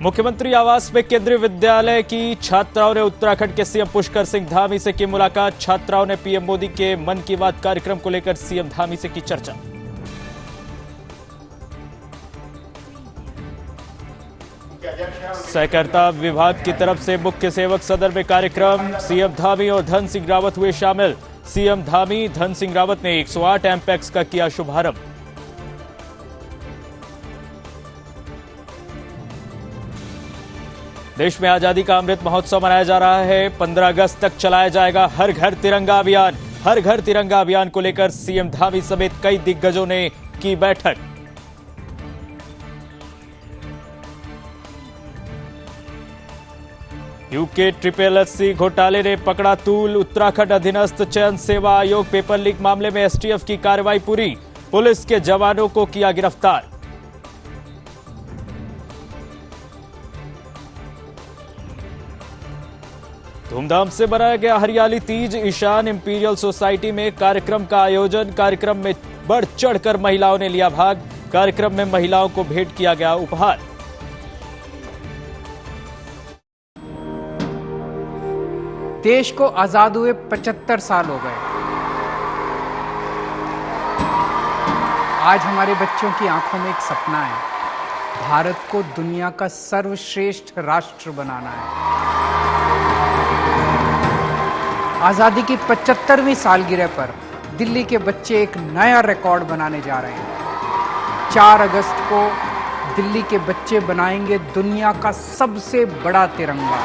मुख्यमंत्री आवास में केंद्रीय विद्यालय की छात्राओं ने उत्तराखंड के सीएम पुष्कर सिंह धामी से की मुलाकात। छात्राओं ने पीएम मोदी के मन की बात कार्यक्रम को लेकर सीएम धामी से की चर्चा। सहकारिता विभाग की तरफ से मुख्य सेवक सदन में कार्यक्रम। सीएम धामी और धन सिंह रावत हुए शामिल। सीएम धामी धन सिंह रावत ने 108 एमपैक्स का किया शुभारंभ। देश में आजादी का अमृत महोत्सव मनाया जा रहा है। 15 अगस्त तक चलाया जाएगा हर घर तिरंगा अभियान। हर घर तिरंगा अभियान को लेकर सीएम धामी समेत कई दिग्गजों ने की बैठक। यूके SSSC घोटाले ने पकड़ा तूल। उत्तराखंड अधीनस्थ चयन सेवा आयोग पेपर लीक मामले में एसटीएफ की कार्रवाई पूरी। पुलिस के जवानों को किया गिरफ्तार। धूमधाम से मनाया गया हरियाली तीज। ईशान इंपीरियल सोसाइटी में कार्यक्रम का आयोजन। कार्यक्रम में बढ़ चढ़कर महिलाओं ने लिया भाग। कार्यक्रम में महिलाओं को भेंट किया गया उपहार। देश को आजाद हुए 75 साल हो गए। आज हमारे बच्चों की आंखों में एक सपना है, भारत को दुनिया का सर्वश्रेष्ठ राष्ट्र बनाना है। आजादी की 75वीं सालगिरह पर दिल्ली के बच्चे एक नया रिकॉर्ड बनाने जा रहे हैं। 4 अगस्त को दिल्ली के बच्चे बनाएंगे दुनिया का सबसे बड़ा तिरंगा।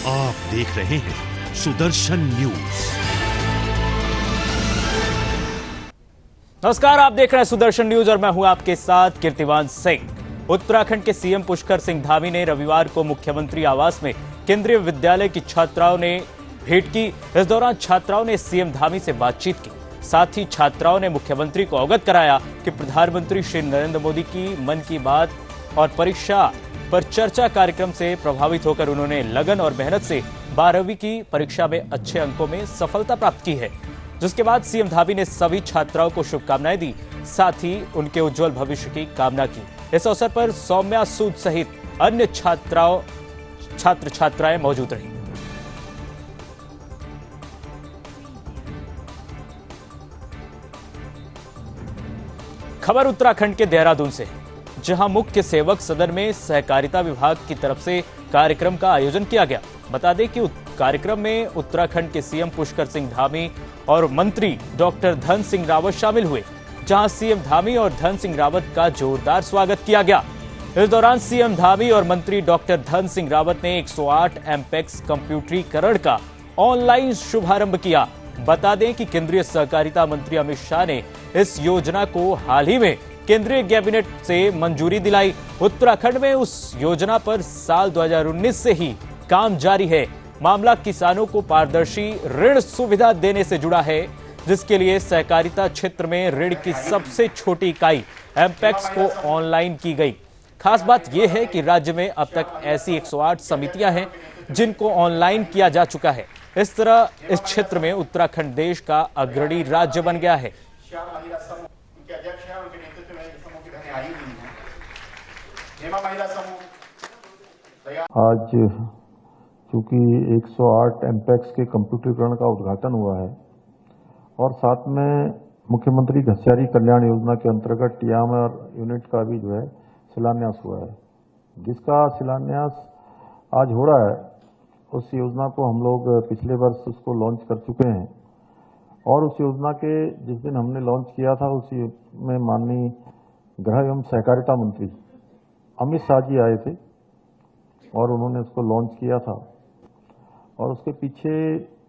आप देख रहे हैं सुदर्शन न्यूज। नमस्कार, आप देख रहे हैं सुदर्शन न्यूज और मैं हूं आपके साथ कीर्तिमान सिंह। उत्तराखंड के सीएम पुष्कर सिंह धामी ने रविवार को मुख्यमंत्री आवास में केंद्रीय विद्यालय की छात्राओं ने भेंट की। इस दौरान छात्राओं ने सीएम धामी से बातचीत की। साथ ही छात्राओं ने मुख्यमंत्री को अवगत कराया कि प्रधानमंत्री श्री नरेंद्र मोदी की मन की बात और परीक्षा पर चर्चा कार्यक्रम से प्रभावित होकर उन्होंने लगन और मेहनत से 12वीं की परीक्षा में अच्छे अंकों में सफलता प्राप्त की है। जिसके बाद सीएम धामी ने सभी छात्राओं को शुभकामनाएं दी, साथ ही उनके उज्जवल भविष्य की कामना की। इस अवसर पर सौम्या सूद सहित अन्य छात्र छात्राएं मौजूद रही। खबर उत्तराखंड के देहरादून से, जहां मुख्य सेवक सदन में सहकारिता विभाग की तरफ से कार्यक्रम का आयोजन किया गया। बता दें कि कार्यक्रम में उत्तराखंड के सीएम पुष्कर सिंह धामी और मंत्री डॉक्टर धन सिंह रावत शामिल हुए, जहां सीएम धामी और धन सिंह रावत का जोरदार स्वागत किया गया। इस दौरान सीएम धामी और मंत्री डॉक्टर धन सिंह रावत ने 108 एमपैक्स कंप्यूटरीकरण का ऑनलाइन शुभारंभ किया। बता दें कि केंद्रीय सहकारिता मंत्री अमित शाह ने इस योजना को हाल ही में केंद्रीय कैबिनेट से मंजूरी दिलाई। उत्तराखंड में उस योजना पर साल 2019 से ही काम जारी है। मामला किसानों को पारदर्शी ऋण सुविधा देने से जुड़ा है, जिसके लिए सहकारिता क्षेत्र में ऋण की सबसे छोटी इकाई एमपैक्स को ऑनलाइन की गई। खास बात यह है कि राज्य में अब तक ऐसी 108 समितियां हैं जिनको ऑनलाइन किया जा चुका है। इस तरह इस क्षेत्र में उत्तराखंड देश का अग्रणी राज्य बन गया है। आज चूंकि 108 एमपैक्स के कंप्यूटरीकरण का उद्घाटन हुआ है और साथ में मुख्यमंत्री घसियारी कल्याण योजना के अंतर्गत टीआमआर यूनिट का भी जो है शिलान्यास हुआ है, जिसका शिलान्यास आज हो रहा है। उस योजना को हम लोग पिछले वर्ष उसको लॉन्च कर चुके हैं और उस योजना के जिस दिन हमने लॉन्च किया था उसी में माननीय गृह एवं सहकारिता मंत्री अमित शाह जी आए थे और उन्होंने उसको लॉन्च किया था। और उसके पीछे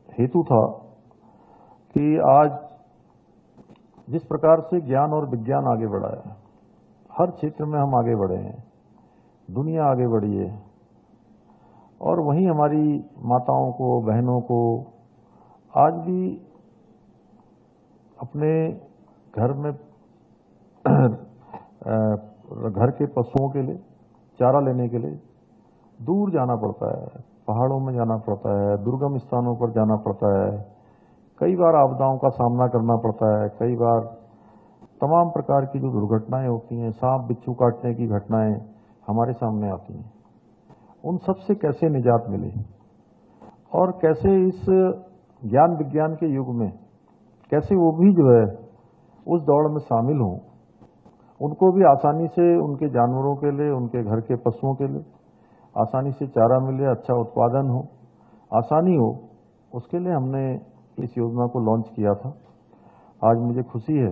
हेतु था कि आज जिस प्रकार से ज्ञान और विज्ञान आगे बढ़ा है हर क्षेत्र में हम आगे बढ़े हैं, दुनिया आगे बढ़ी है, और वहीं हमारी माताओं को, बहनों को आज भी अपने घर में घर के पशुओं के लिए चारा लेने के लिए दूर जाना पड़ता है, पहाड़ों में जाना पड़ता है, दुर्गम स्थानों पर जाना पड़ता है, कई बार आपदाओं का सामना करना पड़ता है, कई बार तमाम प्रकार की जो दुर्घटनाएं होती हैं, सांप बिच्छू काटने की घटनाएं हमारे सामने आती हैं, उन सब से कैसे निजात मिले और कैसे इस ज्ञान विज्ञान के युग में कैसे वो भी जो है उस दौड़ में शामिल हों, उनको भी आसानी से उनके जानवरों के लिए, उनके घर के पशुओं के लिए आसानी से चारा मिले, अच्छा उत्पादन हो, आसानी हो, उसके लिए हमने इस योजना को लॉन्च किया था। आज मुझे खुशी है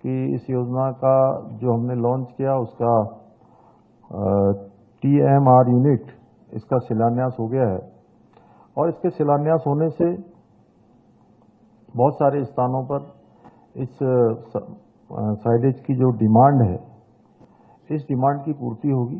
कि इस योजना का जो हमने लॉन्च किया उसका TMR यूनिट इसका शिलान्यास हो गया है, और इसके शिलान्यास होने से बहुत सारे स्थानों पर इस साइलेज की जो डिमांड है, इस डिमांड की पूर्ति होगी।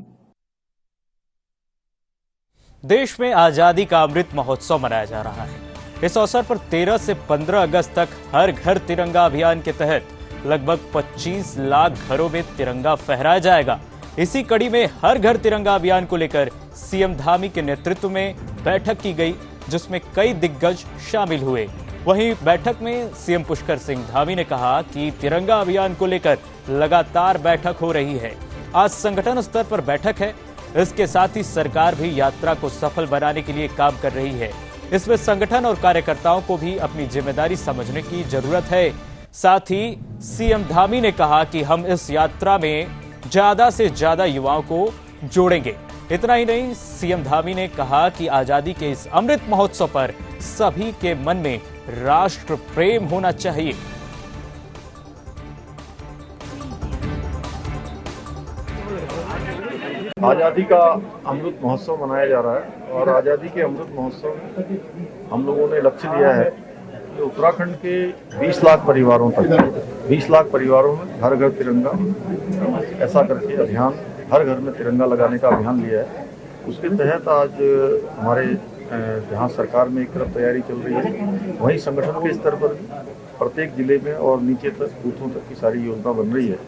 देश में आजादी का अमृत महोत्सव मनाया जा रहा है। इस अवसर पर 13 से 15 अगस्त तक हर घर तिरंगा अभियान के तहत लगभग 25 लाख घरों में तिरंगा फहराया जाएगा। इसी कड़ी में हर घर तिरंगा अभियान को लेकर सीएम धामी के नेतृत्व में बैठक की गई, जिसमें कई दिग्गज शामिल हुए। वहीं बैठक में सीएम पुष्कर सिंह धामी ने कहा कि तिरंगा अभियान को लेकर लगातार बैठक हो रही है। आज संगठन स्तर पर बैठक है, इसके साथ ही सरकार भी यात्रा को सफल बनाने के लिए काम कर रही है। इसमें संगठन और कार्यकर्ताओं को भी अपनी जिम्मेदारी समझने की जरूरत है। साथ ही सीएम धामी ने कहा कि हम इस यात्रा में ज्यादा से ज्यादा युवाओं को जोड़ेंगे। इतना ही नहीं, सीएम धामी ने कहा कि आजादी के इस अमृत महोत्सव पर सभी के मन में राष्ट्र प्रेम होना चाहिए। आजादी का अमृत महोत्सव मनाया जा रहा है, और आजादी के अमृत महोत्सव में हम लोगों ने लक्ष्य लिया है कि उत्तराखंड के 20 लाख परिवारों तक, 20 लाख परिवारों में घर घर तिरंगा, ऐसा करके अभियान, हर घर में तिरंगा लगाने का अभियान लिया है। उसके तहत आज हमारे जहां सरकार में एक तरफ तैयारी चल रही है, वहीं संगठन के स्तर पर प्रत्येक जिले में और नीचे तक बूथों तक की सारी योजना बन रही है।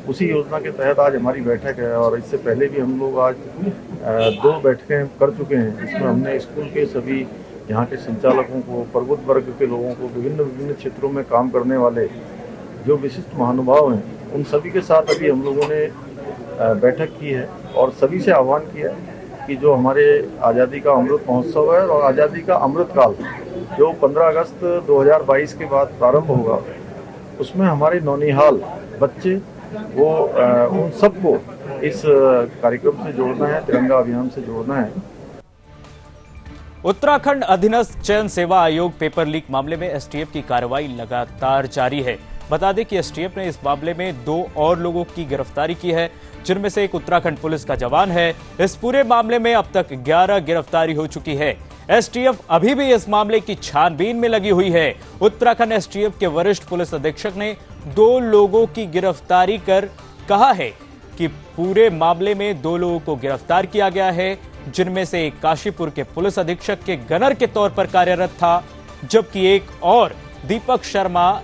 उसी योजना के तहत आज हमारी बैठक है, और इससे पहले भी हम लोग आज 2 बैठकें कर चुके हैं, जिसमें हमने स्कूल के सभी यहाँ के संचालकों को, प्रबुद्ध वर्ग के लोगों को, विभिन्न क्षेत्रों में काम करने वाले जो विशिष्ट महानुभाव हैं, उन सभी के साथ अभी हम लोगों ने बैठक की है, और सभी से आह्वान किया है कि जो हमारे आज़ादी का अमृत महोत्सव है और आज़ादी का अमृत काल जो 15 अगस्त 2022 के बाद प्रारंभ होगा, उसमें हमारे नौनिहाल बच्चे वो उन सबको इस कार्यक्रम से जोड़ना है, तिरंगा अभियान से जोड़ना है। उत्तराखंड अधीनस्थ चयन सेवा आयोग पेपर लीक मामले में एसटीएफ की कार्रवाई लगातार जारी है। बता दें कि एसटीएफ ने इस मामले में 2 और लोगों की गिरफ्तारी की है, जिनमें से एक उत्तराखंड पुलिस का जवान है। इस पूरे मामले में अब तक 11 गिरफ्तारी हो चुकी है। एसटीएफ अभी भी इस मामले की छानबीन में लगी हुई है। उत्तराखंड एसटीएफ के वरिष्ठ पुलिस अधीक्षक ने 2 लोगों की गिरफ्तारी कर कहा है कि पूरे मामले में 2 लोगों को गिरफ्तार किया गया है, जिनमें से एक काशीपुर के पुलिस अधीक्षक के गनर के तौर पर कार्यरत था, जबकि एक और दीपक शर्मा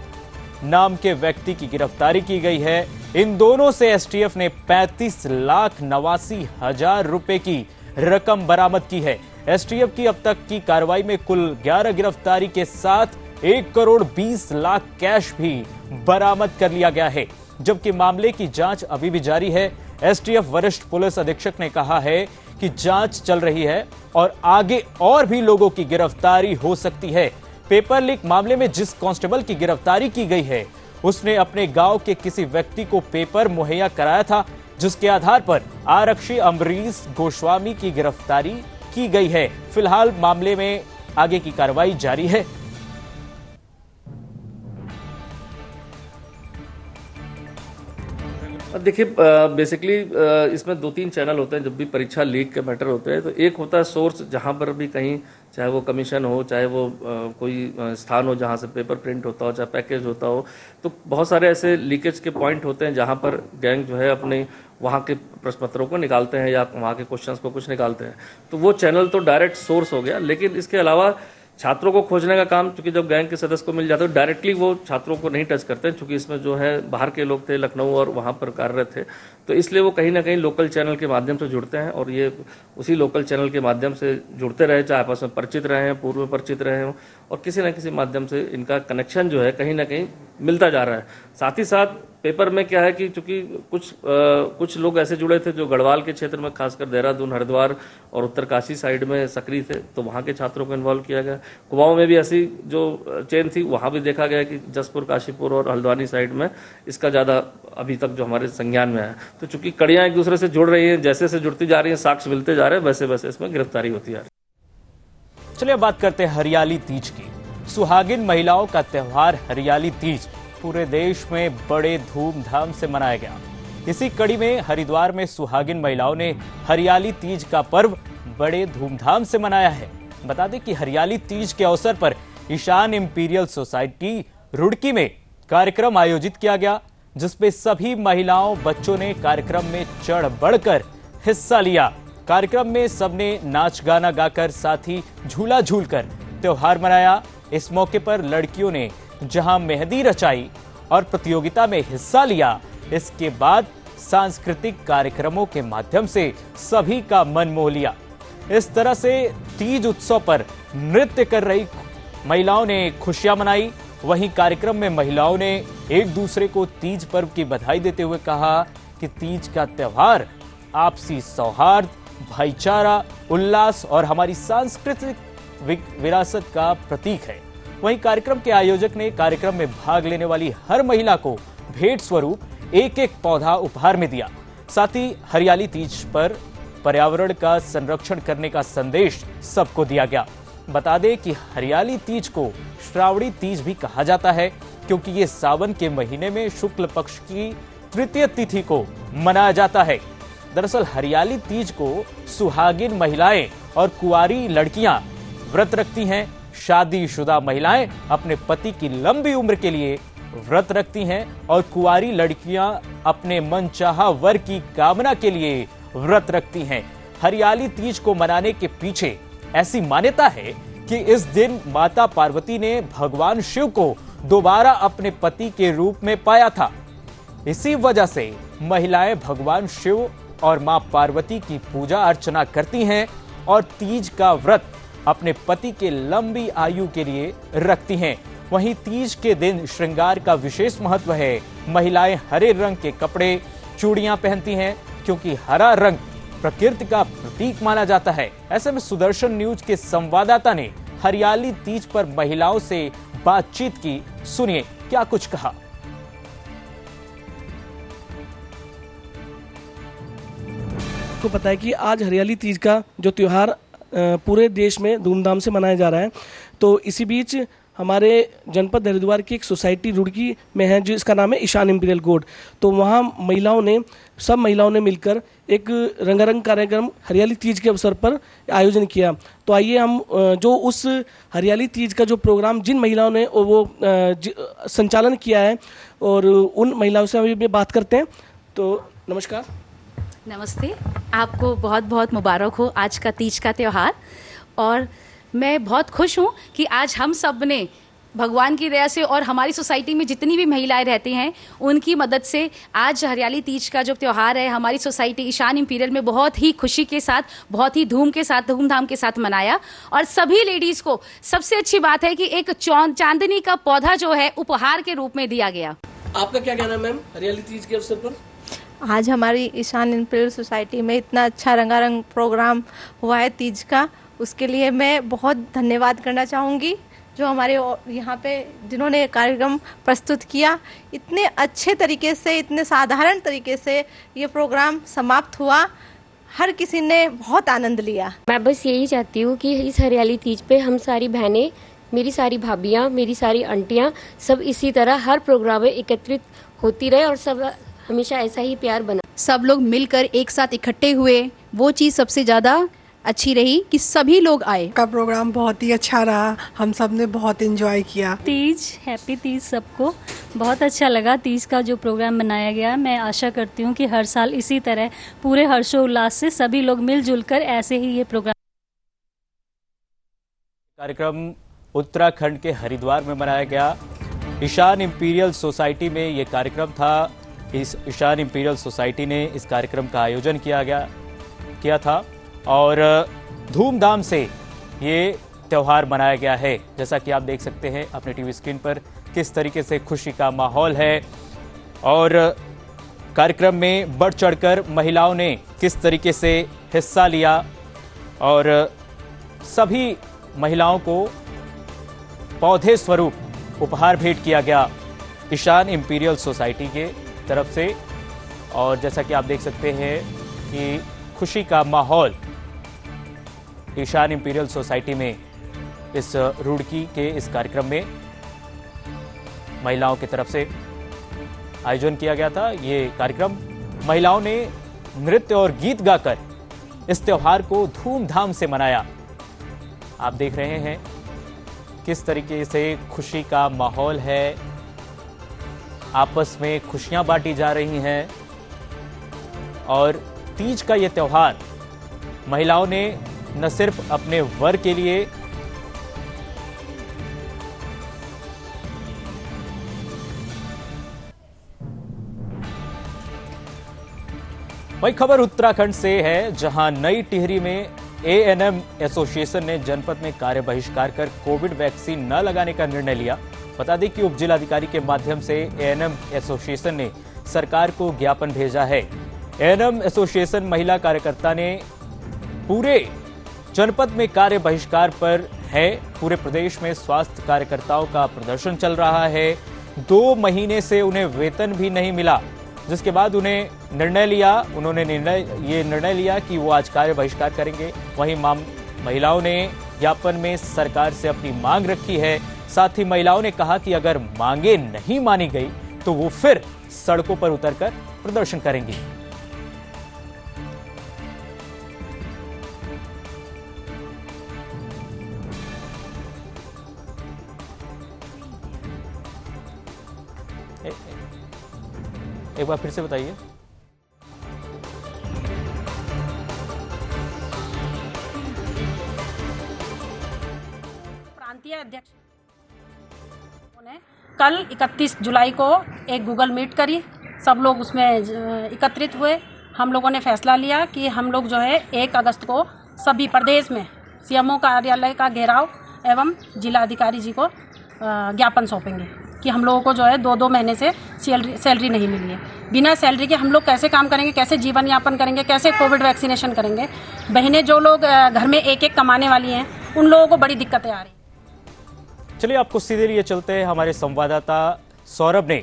नाम के व्यक्ति की गिरफ्तारी की गई है। इन दोनों से एसटीएफ ने 35,89,000 रुपए की रकम बरामद की है। एसटीएफ की अब तक की कार्रवाई में कुल 11 गिरफ्तारी के साथ 1 करोड़ 20 लाख कैश भी बरामद कर लिया गया है, जबकि मामले की जांच अभी भी जारी है। एसटीएफ वरिष्ठ पुलिस अधीक्षक ने कहा है कि जांच चल रही है और आगे और भी लोगों की गिरफ्तारी हो सकती है। पेपर लीक मामले में जिस कांस्टेबल की गिरफ्तारी की गई है, उसने अपने गांव के किसी व्यक्ति को पेपर मुहैया कराया था, जिसके आधार पर आरक्षी अमरीश गोस्वामी की गिरफ्तारी की गई है। फिलहाल मामले में आगे की कार्रवाई जारी है। देखिए, बेसिकली इसमें 2-3 चैनल होते हैं जब भी परीक्षा लीक के मैटर होते हैं। तो एक होता है सोर्स, जहां पर भी कहीं चाहे वो कमीशन हो, चाहे वो कोई स्थान हो जहाँ से पेपर प्रिंट होता हो, चाहे पैकेज होता हो, तो बहुत सारे ऐसे लीकेज के पॉइंट होते हैं जहाँ पर गैंग जो है अपने वहाँ के प्रश्न पत्रों को निकालते हैं या वहाँ के क्वेश्चंस को कुछ निकालते हैं। तो वो चैनल तो डायरेक्ट सोर्स हो गया, लेकिन इसके अलावा छात्रों को खोजने का काम, चूंकि जब गैंग के सदस्य को मिल जाता है डायरेक्टली वो छात्रों को नहीं टच करते हैं, चूंकि इसमें जो है बाहर के लोग थे, लखनऊ और वहाँ पर कार्यरत थे, तो इसलिए वो कहीं ना कहीं लोकल चैनल के माध्यम से जुड़ते हैं और ये उसी लोकल चैनल के माध्यम से जुड़ते रहे, चाहे आपस में परिचित रहे हैं, पूर्व में परिचित रहे हों, और किसी न किसी माध्यम से इनका कनेक्शन जो है कहीं ना कहीं मिलता जा रहा है। साथ ही साथ पेपर में क्या है कि चूंकि कुछ लोग ऐसे जुड़े थे जो गढ़वाल के क्षेत्र में, खासकर देहरादून, हरिद्वार और उत्तरकाशी साइड में सक्रिय थे, तो वहाँ के छात्रों को इन्वॉल्व किया गया। कुमाऊं में भी ऐसी जो चेन थी, वहाँ भी देखा गया कि जसपुर, काशीपुर और हल्द्वानी साइड में इसका ज़्यादा अभी तक जो हमारे संज्ञान में है। तो चूंकि कड़ियाँ एक दूसरे से जुड़ रही हैं, जैसे से जुड़ती जा रही हैं, साक्ष्य मिलते जा रहे हैं, वैसे वैसे इसमें गिरफ्तारी होती है। चलिए अब बात करते हैं हरियाली तीज की। सुहागिन महिलाओं का त्योहार हरियाली तीज पूरे देश में बड़े धूमधाम से मनाया गया। इसी कड़ी में हरिद्वार में सुहागिन महिलाओं ने हरियाली तीज का पर्व बड़े धूमधाम से मनाया है। बता दें कि हरियाली तीज के अवसर पर ईशान इंपीरियल सोसाइटी रुड़की में कार्यक्रम आयोजित किया गया, जिसमें सभी महिलाओं, बच्चों ने कार्यक्रम में चढ़ बढ़कर हिस्सा लिया। कार्यक्रम में सबने नाच गाना गाकर, साथ ही झूला झूलकर त्योहार मनाया। इस मौके पर लड़कियों ने जहां मेहंदी रचाई और प्रतियोगिता में हिस्सा लिया, इसके बाद सांस्कृतिक कार्यक्रमों के माध्यम से सभी का मन मोह लिया। इस तरह से तीज उत्सव पर नृत्य कर रही महिलाओं ने खुशियां मनाई। वहीं कार्यक्रम में महिलाओं ने एक दूसरे को तीज पर्व की बधाई देते हुए कहा कि तीज का त्योहार आपसी सौहार्द, भाईचारा, उल्लास और हमारी सांस्कृतिक विरासत का प्रतीक है। वहीं कार्यक्रम के आयोजक ने कार्यक्रम में भाग लेने वाली हर महिला को भेंट स्वरूप एक एक पौधा उपहार में दिया। साथ ही हरियाली तीज पर पर्यावरण का संरक्षण करने का संदेश सबको दिया गया। बता दें कि हरियाली तीज को श्रावणी तीज भी कहा जाता है, क्योंकि ये सावन के महीने में शुक्ल पक्ष की तृतीय तिथि को मनाया जाता है। दरअसल हरियाली तीज को सुहागिन महिलाएं और कुंवारी लड़कियां व्रत रखती हैं। शादीशुदा महिलाएं अपने पति की लंबी उम्र के लिए व्रत रखती हैं और कुंवारी लड़कियां अपने मनचाहा वर की कामना के लिए व्रत रखती हैं। हरियाली तीज को मनाने के पीछे ऐसी मान्यता है कि इस दिन माता पार्वती ने भगवान शिव को दोबारा अपने पति के रूप में पाया था। इसी वजह से महिलाएं भगवान शिव और मां पार्वती की पूजा अर्चना करती हैं और तीज का व्रत अपने पति के लंबी आयु के लिए रखती हैं। वहीं तीज के दिन श्रृंगार का विशेष महत्व है। महिलाएं हरे रंग के कपड़े, चूड़ियां पहनती हैं, क्योंकि हरा रंग प्रकृति का प्रतीक माना जाता है। ऐसे में सुदर्शन न्यूज के संवाददाता ने हरियाली तीज पर महिलाओं से बातचीत की। सुनिए क्या कुछ कहा। आपको पता है कि आज हरियाली तीज का जो त्योहार पूरे देश में धूमधाम से मनाया जा रहा है, तो इसी बीच हमारे जनपद हरिद्वार की एक सोसाइटी रुड़की में है जिसका नाम है ईशान इंपीरियल गोड। तो वहाँ सब महिलाओं ने मिलकर एक रंगारंग कार्यक्रम हरियाली तीज के अवसर पर आयोजन किया। तो आइए हम जो उस हरियाली तीज का जो प्रोग्राम जिन महिलाओं ने वो संचालन किया है और उन महिलाओं से अभी बात करते हैं। तो नमस्कार। नमस्ते, आपको बहुत बहुत मुबारक हो आज का तीज का त्यौहार। और मैं बहुत खुश हूँ कि आज हम सब ने भगवान की दया से और हमारी सोसाइटी में जितनी भी महिलाएं रहती हैं उनकी मदद से आज हरियाली तीज का जो त्यौहार है हमारी सोसाइटी ईशान इंपीरियल में बहुत ही खुशी के साथ, बहुत ही धूमधाम के साथ मनाया। और सभी लेडीज़ को सबसे अच्छी बात है कि एक चांदनी का पौधा जो है उपहार के रूप में दिया गया। आपका क्या कहना है मैम हरियाली तीज के अवसर पर? आज हमारी ईशान इंपीरियल सोसाइटी में इतना अच्छा रंगारंग प्रोग्राम हुआ है तीज का, उसके लिए मैं बहुत धन्यवाद करना चाहूँगी जो हमारे यहाँ पे जिन्होंने कार्यक्रम प्रस्तुत किया। इतने अच्छे तरीके से, इतने साधारण तरीके से ये प्रोग्राम समाप्त हुआ, हर किसी ने बहुत आनंद लिया। मैं बस यही चाहती हूँ कि इस हरियाली तीज पे हम सारी बहनें, मेरी सारी भाभियाँ, मेरी सारी आंटियाँ सब इसी तरह हर प्रोग्राम में एकत्रित होती रहे और सब हमेशा ऐसा ही प्यार बना। सब लोग मिलकर एक साथ इकट्ठे हुए, वो चीज़ सबसे ज़्यादा अच्छी रही कि सभी लोग आए। का प्रोग्राम बहुत ही अच्छा रहा, हम सब ने बहुत एंजॉय किया। तीज, हैप्पी तीज सबको। बहुत अच्छा लगा तीज का जो प्रोग्राम बनाया गया। मैं आशा करती हूँ कि हर साल इसी तरह पूरे हर्षोल्लास से सभी लोग मिलजुल कर ऐसे ही ये प्रोग्राम। कार्यक्रम उत्तराखंड के हरिद्वार में मनाया गया। ईशान इंपीरियल सोसाइटी में ये कार्यक्रम था। इस ईशान इंपीरियल सोसाइटी ने इस कार्यक्रम का आयोजन किया था और धूमधाम से ये त्यौहार मनाया गया है। जैसा कि आप देख सकते हैं अपने टीवी स्क्रीन पर किस तरीके से खुशी का माहौल है और कार्यक्रम में बढ़ चढ़कर महिलाओं ने किस तरीके से हिस्सा लिया और सभी महिलाओं को पौधे स्वरूप उपहार भेंट किया गया ईशान इंपीरियल सोसाइटी के तरफ से। और जैसा कि आप देख सकते हैं कि खुशी का माहौल ईशान इंपीरियल सोसाइटी में इस रुड़की के इस कार्यक्रम में महिलाओं की तरफ से आयोजन किया गया था। ये कार्यक्रम महिलाओं ने नृत्य और गीत गाकर इस त्योहार को धूमधाम से मनाया। आप देख रहे हैं किस तरीके से खुशी का माहौल है, आपस में खुशियां बांटी जा रही हैं और तीज का ये त्योहार महिलाओं ने न सिर्फ अपने वर के लिए वही खबर उत्तराखंड से है, जहां नई टिहरी में एएनएम एसोसिएशन ने जनपद में कार्य बहिष्कार कर कोविड वैक्सीन न लगाने का निर्णय लिया। बता दें कि उप जिलाधिकारी के माध्यम से एएनएम एसोसिएशन ने सरकार को ज्ञापन भेजा है। एएनएम एसोसिएशन महिला कार्यकर्ता ने पूरे जनपद में कार्य बहिष्कार पर है। पूरे प्रदेश में स्वास्थ्य कार्यकर्ताओं का प्रदर्शन चल रहा है। 2 महीने से उन्हें वेतन भी नहीं मिला, जिसके बाद उन्होंने निर्णय लिया कि वो आज कार्य बहिष्कार करेंगे। वहीं महिलाओं ने ज्ञापन में सरकार से अपनी मांग रखी है। साथ ही महिलाओं ने कहा कि अगर मांगे नहीं मानी गई तो वो फिर सड़कों पर उतरकर प्रदर्शन करेंगी। एक बार फिर से बताइए। प्रांतीय अध्यक्ष ने कल 31 जुलाई को एक गूगल मीट करी, सब लोग उसमें एकत्रित हुए। हम लोगों ने फैसला लिया कि हम लोग जो है 1 अगस्त को सभी प्रदेश में सीएमओ कार्यालय का घेराव एवं जिलाधिकारी जी को ज्ञापन सौंपेंगे कि हम लोगों को जो है 2-2 महीने से सैलरी नहीं मिली है। बिना सैलरी के हम लोग कैसे काम करेंगे, कैसे जीवन यापन करेंगे, कैसे कोविड वैक्सीनेशन करेंगे। बहनें जो लोग घर में एक कमाने वाली हैं, उन लोगों को बड़ी दिक्कतें आ रही। चलिए आपको सीधे लिए चलते हैं। हमारे संवाददाता सौरभ ने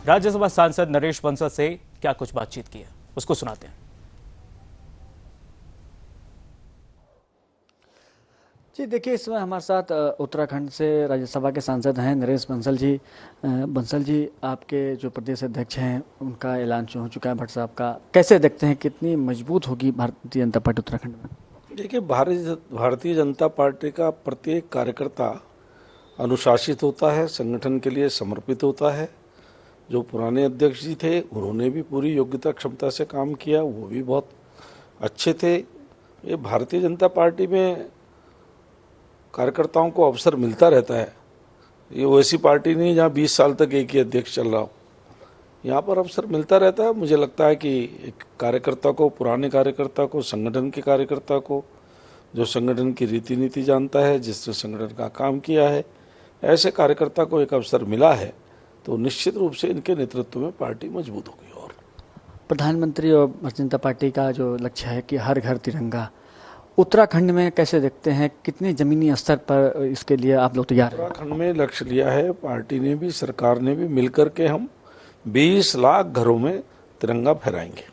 राज्यसभा सांसद नरेश बंसल से क्या कुछ बातचीत की है, उसको सुनाते हैं। जी देखिए, इस समय हमारे साथ उत्तराखंड से राज्यसभा के सांसद हैं नरेश बंसल जी। बंसल जी, आपके जो प्रदेश अध्यक्ष हैं उनका ऐलान हो चुका है भट्ट साहब का, कैसे देखते हैं कितनी मजबूत होगी भारतीय जनता पार्टी उत्तराखंड में? देखिए, भारतीय जनता पार्टी का प्रत्येक कार्यकर्ता अनुशासित होता है, संगठन के लिए समर्पित होता है। जो पुराने अध्यक्ष जी थे उन्होंने भी पूरी योग्यता क्षमता से काम किया, वो भी बहुत अच्छे थे। ये भारतीय जनता पार्टी में कार्यकर्ताओं को अवसर मिलता रहता है। ये वैसी पार्टी नहीं जहाँ 20 साल तक एक ही अध्यक्ष चल रहा हो। यहाँ पर अवसर मिलता रहता है। मुझे लगता है कि एक कार्यकर्ता को, पुराने कार्यकर्ता को, संगठन के कार्यकर्ता को, जो संगठन की रीति नीति जानता है, जिसने संगठन का काम किया है, ऐसे कार्यकर्ता को एक अवसर मिला है तो निश्चित रूप से इनके नेतृत्व में पार्टी मजबूत होगी। और प्रधानमंत्री और भारतीय जनता पार्टी का जो लक्ष्य है कि हर घर तिरंगा, उत्तराखंड में कैसे देखते हैं, कितनी जमीनी स्तर पर इसके लिए आप लोग तैयार हैं? उत्तराखंड में लक्ष्य लिया है पार्टी ने भी, सरकार ने भी, मिलकर के हम 20 लाख घरों में तिरंगा फहराएंगे।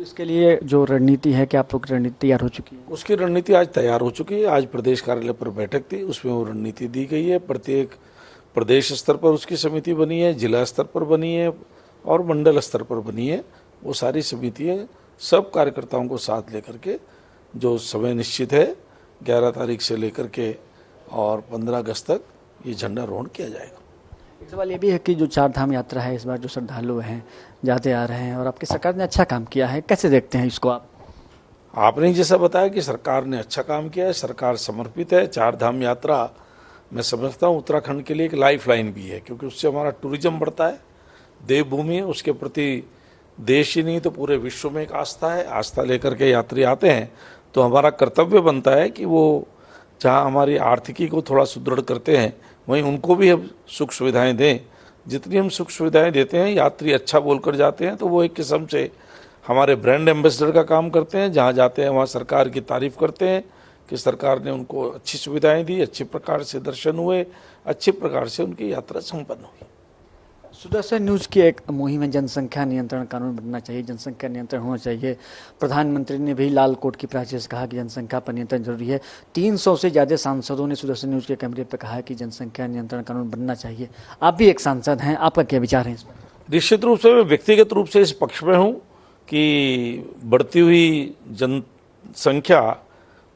इसके लिए जो रणनीति है, कि आप लोग रणनीति तैयार हो चुकी है? उसकी रणनीति आज तैयार हो चुकी है। आज प्रदेश कार्यालय पर बैठक थी, उसमें वो रणनीति दी गई है। प्रत्येक प्रदेश स्तर पर उसकी समिति बनी है, जिला स्तर पर बनी है और मंडल स्तर पर बनी है। वो सारी समितियाँ सब कार्यकर्ताओं को साथ लेकर के जो समय निश्चित है 11 तारीख से लेकर के और 15 अगस्त तक ये झंडारोहण किया जाएगा। एक सवाल ये भी है कि जो चार धाम यात्रा है, इस बार जो श्रद्धालु हैं जाते आ रहे हैं और आपकी सरकार ने अच्छा काम किया है, कैसे देखते हैं इसको आप? आपने जैसा बताया कि सरकार ने अच्छा काम किया है, सरकार समर्पित है। चार धाम यात्रा मैं समझता हूँ उत्तराखंड के लिए एक लाइफ लाइन भी है, क्योंकि उससे हमारा टूरिज्म बढ़ता है, देवभूमि है, उसके प्रति देश ही नहीं तो पूरे विश्व में एक आस्था है। आस्था लेकर के यात्री आते हैं तो हमारा कर्तव्य बनता है कि वो जहाँ हमारी आर्थिकी को थोड़ा सुदृढ़ करते हैं वहीं उनको भी हम सुख सुविधाएं दें। जितनी हम सुख सुविधाएं देते हैं, यात्री अच्छा बोलकर जाते हैं तो वो एक किस्म से हमारे ब्रांड एम्बेसडर का काम करते हैं। जहाँ जाते हैं वहाँ सरकार की तारीफ करते हैं कि सरकार ने उनको अच्छी सुविधाएं दी, अच्छी प्रकार से दर्शन हुए, अच्छी प्रकार से उनकी यात्रा संपन्न हुई। सुदर्शन न्यूज़ की एक मुहिम है जनसंख्या नियंत्रण कानून बनना चाहिए, जनसंख्या नियंत्रण होना चाहिए। प्रधानमंत्री ने भी लाल कोट की प्राची से कहा कि जनसंख्या पर नियंत्रण जरूरी है। 300 से ज़्यादा सांसदों ने सुदर्शन न्यूज़ के कैमरे पर कहा कि जनसंख्या नियंत्रण कानून बनना चाहिए। आप भी एक सांसद हैं, आपका क्या विचार है इस पर? निश्चित रूप से मैं व्यक्तिगत रूप से इस पक्ष में हूँ कि बढ़ती हुई जनसंख्या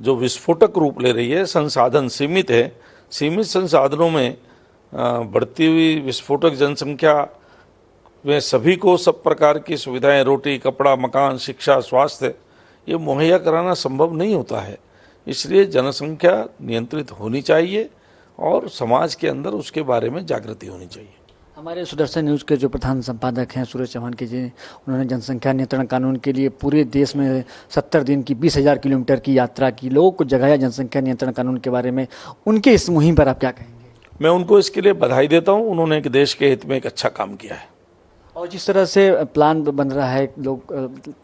जो विस्फोटक रूप ले रही है, संसाधन सीमित है, सीमित संसाधनों में बढ़ती हुई विस्फोटक जनसंख्या में सभी को सब प्रकार की सुविधाएं, रोटी, कपड़ा, मकान, शिक्षा, स्वास्थ्य, ये मुहैया कराना संभव नहीं होता है। इसलिए जनसंख्या नियंत्रित होनी चाहिए और समाज के अंदर उसके बारे में जागृति होनी चाहिए। हमारे सुदर्शन न्यूज़ के जो प्रधान संपादक हैं सूरज चौहान के जी, उन्होंने जनसंख्या नियंत्रण कानून के लिए पूरे देश में 70 दिन की 20,000 किलोमीटर की यात्रा की, लोगों को जगाया जनसंख्या नियंत्रण कानून के बारे में। उनके इस मुहिम पर आप क्या कहेंगे? मैं उनको इसके लिए बधाई देता हूं, उन्होंने एक देश के हित में एक अच्छा काम किया है। और जिस तरह से प्लान बन रहा है, लोग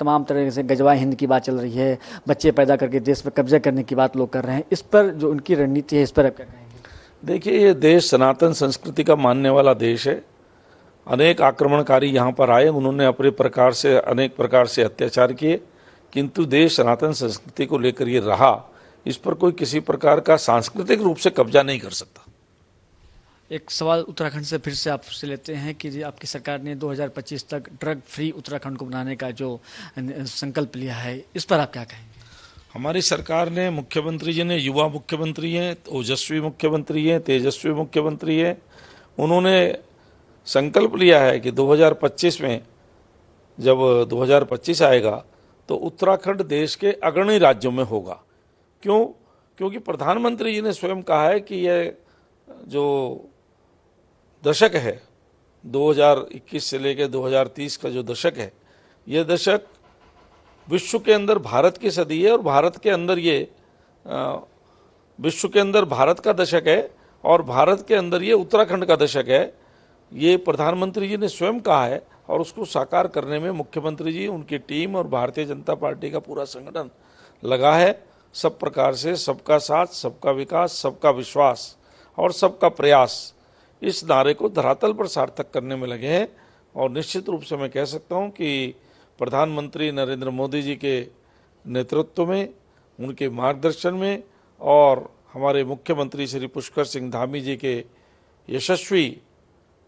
तमाम तरह से गजवा हिंद की बात चल रही है, बच्चे पैदा करके देश पर कब्जा करने की बात लोग कर रहे हैं, इस पर जो उनकी रणनीति है, इस पर आप क्या कहेंगे? देखिए, ये देश सनातन संस्कृति का मानने वाला देश है। अनेक आक्रमणकारी यहाँ पर आए, उन्होंने अपने प्रकार से अनेक प्रकार से अत्याचार किए, किंतु देश सनातन संस्कृति को लेकर ये रहा। इस पर कोई किसी प्रकार का सांस्कृतिक रूप से कब्जा नहीं कर सकता। एक सवाल उत्तराखंड से फिर से आपसे लेते हैं कि आपकी सरकार ने 2025 तक ड्रग फ्री उत्तराखंड को बनाने का जो संकल्प लिया है, इस पर आप क्या कहेंगे? हमारी सरकार ने, मुख्यमंत्री जी ने, युवा मुख्यमंत्री हैं, ओजस्वी मुख्यमंत्री हैं, तेजस्वी मुख्यमंत्री हैं, उन्होंने संकल्प लिया है कि 2025 में जब 2025 आएगा तो उत्तराखंड देश के अग्रणी राज्यों में होगा। क्यों? क्योंकि प्रधानमंत्री जी ने स्वयं कहा है कि यह जो दशक है 2021 से लेकर 2030 का जो दशक है, यह दशक विश्व के अंदर भारत की सदी है और भारत के अंदर ये विश्व के अंदर भारत का दशक है और भारत के अंदर ये उत्तराखंड का दशक है। ये प्रधानमंत्री जी ने स्वयं कहा है और उसको साकार करने में मुख्यमंत्री जी, उनकी टीम और भारतीय जनता पार्टी का पूरा संगठन लगा है। सब प्रकार से सबका साथ, सबका विकास, सबका विश्वास और सबका प्रयास, इस नारे को धरातल पर सार्थक करने में लगे हैं। और निश्चित रूप से मैं कह सकता हूं कि प्रधानमंत्री नरेंद्र मोदी जी के नेतृत्व में, उनके मार्गदर्शन में और हमारे मुख्यमंत्री श्री पुष्कर सिंह धामी जी के यशस्वी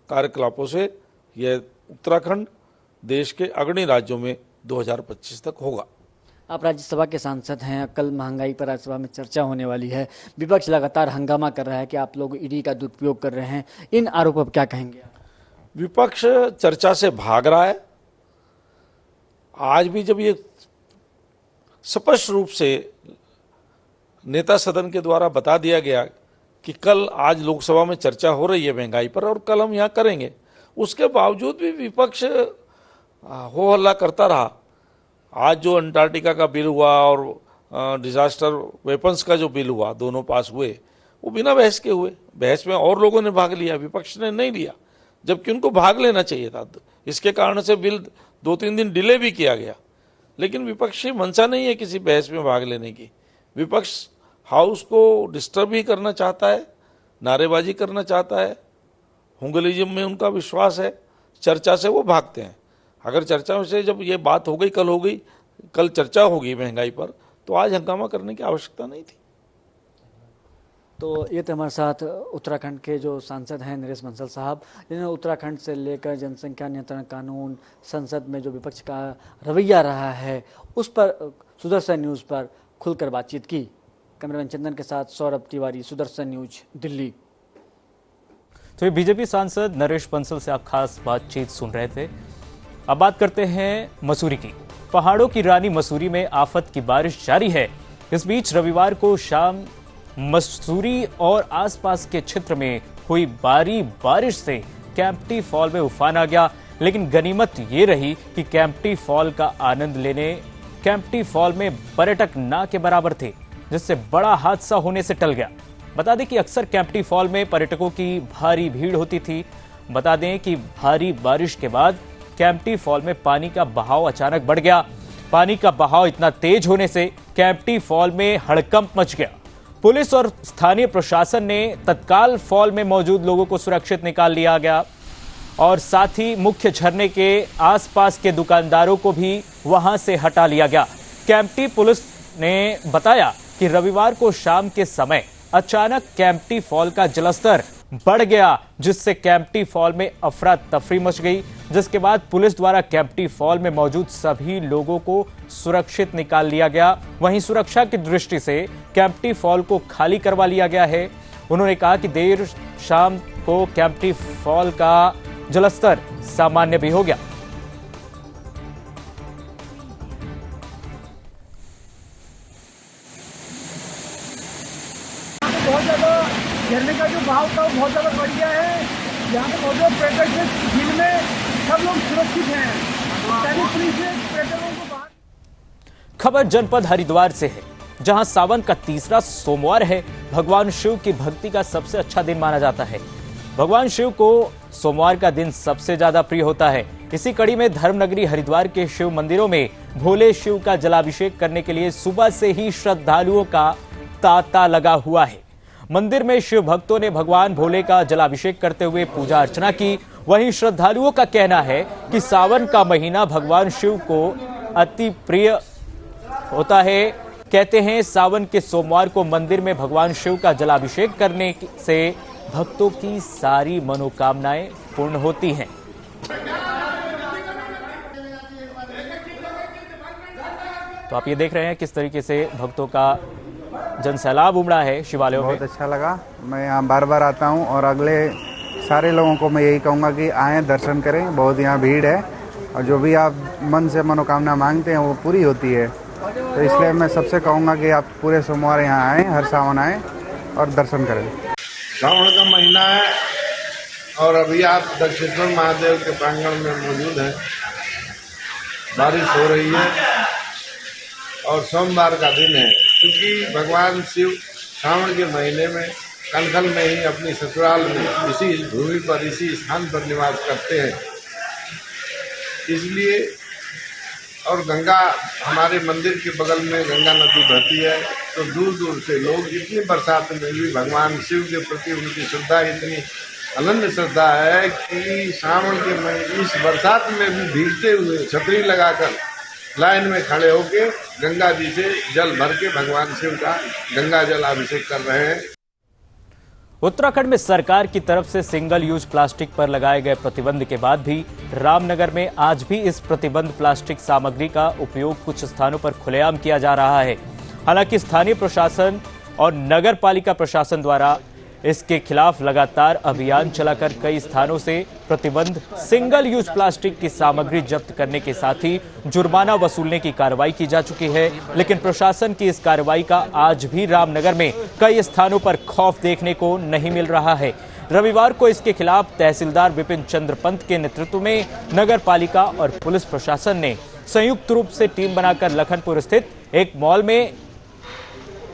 कार्यकलापों से यह उत्तराखंड देश के अग्रणी राज्यों में 2025 तक होगा। आप राज्यसभा के सांसद हैं, कल महंगाई पर राज्यसभा में चर्चा होने वाली है। विपक्ष लगातार हंगामा कर रहा है कि आप लोग ईडी का दुरुपयोग कर रहे हैं, इन आरोपों पर क्या कहेंगे? विपक्ष चर्चा से भाग रहा है। आज भी जब ये स्पष्ट रूप से नेता सदन के द्वारा बता दिया गया कि कल, आज लोकसभा में चर्चा हो रही है महंगाई पर और कल हम यहाँ करेंगे, उसके बावजूद भी विपक्ष हो हल्ला करता रहा। आज जो अंटार्कटिका का बिल हुआ और डिजास्टर वेपन्स का जो बिल हुआ, दोनों पास हुए, वो बिना बहस के हुए। बहस में और लोगों ने भाग लिया, विपक्ष ने नहीं लिया, जबकि उनको भाग लेना चाहिए था। इसके कारण से बिल 2-3 दिन डिले भी किया गया, लेकिन विपक्षी मंशा नहीं है किसी बहस में भाग लेने की। विपक्ष हाउस को डिस्टर्ब ही करना चाहता है, नारेबाजी करना चाहता है, हुंगलिज्म में उनका विश्वास है, चर्चा से वो भागते हैं। अगर चर्चा से जब ये बात हो गई, कल हो गई, कल चर्चा होगी महंगाई पर, तो आज हंगामा करने की आवश्यकता नहीं थी। तो ये तो हमारे साथ उत्तराखंड के जो सांसद हैं नरेश बंसल साहब, जिन्होंने उत्तराखंड से लेकर जनसंख्या नियंत्रण कानून, संसद में जो विपक्ष का रवैया रहा है, उस पर सुदर्शन न्यूज़ पर खुलकर बातचीत की। कैमरामैन चंदन के साथ सौरभ तिवारी, सुदर्शन न्यूज, दिल्ली। तो ये बीजेपी सांसद नरेश बंसल से आप खास बातचीत सुन रहे थे। अब बात करते हैं मसूरी की। पहाड़ों की रानी मसूरी में आफत की बारिश जारी है। इस बीच रविवार को शाम मसूरी और आसपास के क्षेत्र में हुई भारी बारिश से कैंपटी फॉल में उफान आ गया। लेकिन गनीमत ये रही कि कैंपटी फॉल का आनंद लेने कैंपटी फॉल में पर्यटक ना के बराबर थे, जिससे बड़ा हादसा होने से टल गया। बता दें कि अक्सर कैंपटी फॉल में पर्यटकों की भारी भीड़ होती थी। बता दें कि भारी बारिश के बाद कैंपटी फॉल में पानी का बहाव अचानक बढ़ गया। पानी का बहाव इतना तेज होने से कैंपटी फॉल में हड़कंप मच गया। पुलिस और स्थानीय प्रशासन ने तत्काल फॉल में मौजूद लोगों को सुरक्षित निकाल लिया गया और साथ ही मुख्य झरने के आसपास के दुकानदारों को भी वहां से हटा लिया गया। कैंपटी पुलिस ने बताया कि रविवार को शाम के समय अचानक कैंपटी फॉल का जलस्तर बढ़ गया, जिससे कैंपटी फॉल में अफरा तफरी मच गई, जिसके बाद पुलिस द्वारा कैंपटी फॉल में मौजूद सभी लोगों को सुरक्षित निकाल लिया गया। वहीं सुरक्षा की दृष्टि से कैंपटी फॉल को खाली करवा लिया गया है। उन्होंने कहा कि देर शाम को कैंपटी फॉल का जलस्तर सामान्य भी हो गया। बहुत ज्यादा झरने का जो बहाव था वो बहुत ज्यादा बढ़ गया है। यहाँ पे मौजूद पर्यटक झील में सब लोग सुरक्षित हैं। पुलिस ने पर्यटकों को बाहर। खबर जनपद हरिद्वार से है, जहां सावन का तीसरा सोमवार है। भगवान शिव की भक्ति का सबसे अच्छा दिन माना जाता है। भगवान शिव को सोमवार का दिन सबसे ज्यादा प्रिय होता है। इसी कड़ी में धर्मनगरी हरिद्वार के शिव मंदिरों में भोले शिव का जलाभिषेक करने के लिए सुबह से ही श्रद्धालुओं का तांता लगा हुआ है। मंदिर में शिव भक्तों ने भगवान भोले का जलाभिषेक करते हुए पूजा अर्चना की। वहीं श्रद्धालुओं का कहना है कि सावन का महीना भगवान शिव को अति प्रिय होता है। कहते हैं सावन के सोमवार को मंदिर में भगवान शिव का जलाभिषेक करने से भक्तों की सारी मनोकामनाएं पूर्ण होती हैं। तो आप ये देख रहे हैं किस तरीके से भक्तों का जनसैलाब उमड़ा है शिवालयों में। बहुत अच्छा लगा। मैं यहाँ बार बार आता हूँ और अगले सारे लोगों को मैं यही कहूँगा कि आएँ, दर्शन करें। बहुत यहाँ भीड़ है और जो भी आप मन से मनोकामना मांगते हैं वो पूरी होती है। तो इसलिए मैं सबसे कहूँगा कि आप पूरे सोमवार यहाँ आएँ, हर सावन आएँ और दर्शन करें। श्रावण का महीना है और अभी आप दक्षिणेश्वर महादेव के प्रांगण में मौजूद हैं। बारिश हो रही है और सोमवार का दिन है, क्योंकि भगवान शिव श्रावण के महीने में कनखल में ही अपनी ससुराल में इसी भूमि पर, इसी स्थान पर निवास करते हैं। इसलिए और गंगा हमारे मंदिर के बगल में गंगा नदी बहती है, तो दूर दूर से लोग इतनी बरसात में भी भगवान शिव के प्रति उनकी श्रद्धा इतनी अनन्य श्रद्धा है कि श्रावण के महीने इस बरसात में भी भीगते हुए छतरी लगाकर लाइन में खड़े होकर गंगा जी से जल भर के भगवान शिव का गंगा जल अभिषेक कर रहे हैं। उत्तराखंड में सरकार की तरफ से सिंगल यूज प्लास्टिक पर लगाए गए प्रतिबंध के बाद भी रामनगर में आज भी इस प्रतिबंध प्लास्टिक सामग्री का उपयोग कुछ स्थानों पर खुलेआम किया जा रहा है। हालांकि स्थानीय प्रशासन और नगर पालिका प्रशासन द्वारा इसके खिलाफ लगातार अभियान चलाकर कई स्थानों से प्रतिबंध सिंगल यूज प्लास्टिक की सामग्री जब्त करने के साथ ही जुर्माना वसूलने की कार्रवाई की जा चुकी है। लेकिन प्रशासन की इस कार्रवाई का आज भी रामनगर में कई स्थानों पर खौफ देखने को नहीं मिल रहा है। रविवार को इसके खिलाफ तहसीलदार विपिन चंद्र पंत के नेतृत्व में नगर पालिका और पुलिस प्रशासन ने संयुक्त रूप से टीम बनाकर लखनपुर स्थित एक मॉल में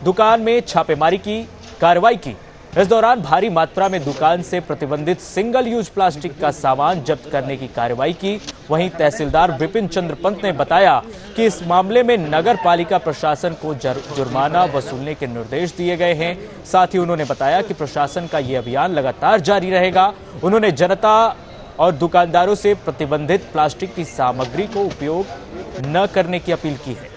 दुकान में छापेमारी की कार्रवाई की। इस दौरान भारी मात्रा में दुकान से प्रतिबंधित सिंगल यूज प्लास्टिक का सामान जब्त करने की कार्रवाई की। वहीं तहसीलदार विपिन चंद्र पंत ने बताया कि इस मामले में नगर पालिका प्रशासन को जुर्माना वसूलने के निर्देश दिए गए हैं। साथ ही उन्होंने बताया कि प्रशासन का ये अभियान लगातार जारी रहेगा। उन्होंने जनता और दुकानदारों से प्रतिबंधित प्लास्टिक की सामग्री को उपयोग न करने की अपील की है।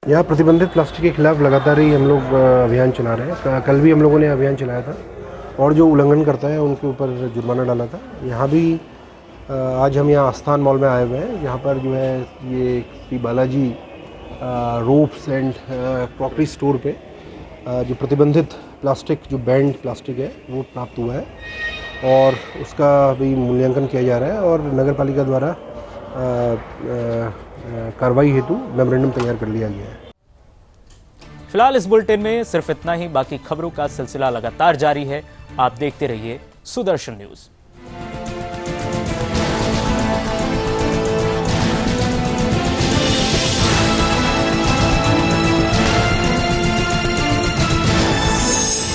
यहाँ प्रतिबंधित प्लास्टिक के खिलाफ लगातार ही हम लोग अभियान चला रहे हैं। कल भी हम लोगों ने अभियान चलाया था और जो उल्लंघन करता है उनके ऊपर जुर्माना डाला था। यहाँ भी आज हम यहाँ आस्थान मॉल में आए हुए हैं, यहाँ पर जो है ये Shri Balaji ropes and crockery store पे जो प्रतिबंधित प्लास्टिक, जो बैंड प्लास्टिक है वो प्राप्त हुआ है और उसका भी मूल्यांकन किया जा रहा है और नगर पालिका द्वारा कार्रवाई हेतु मेमोरेंडम तैयार कर लिया गया है। फिलहाल इस बुलेटिन में सिर्फ इतना ही। बाकी खबरों का सिलसिला लगातार जारी है। आप देखते रहिए सुदर्शन न्यूज।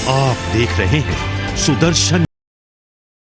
आप देख रहे हैं सुदर्शन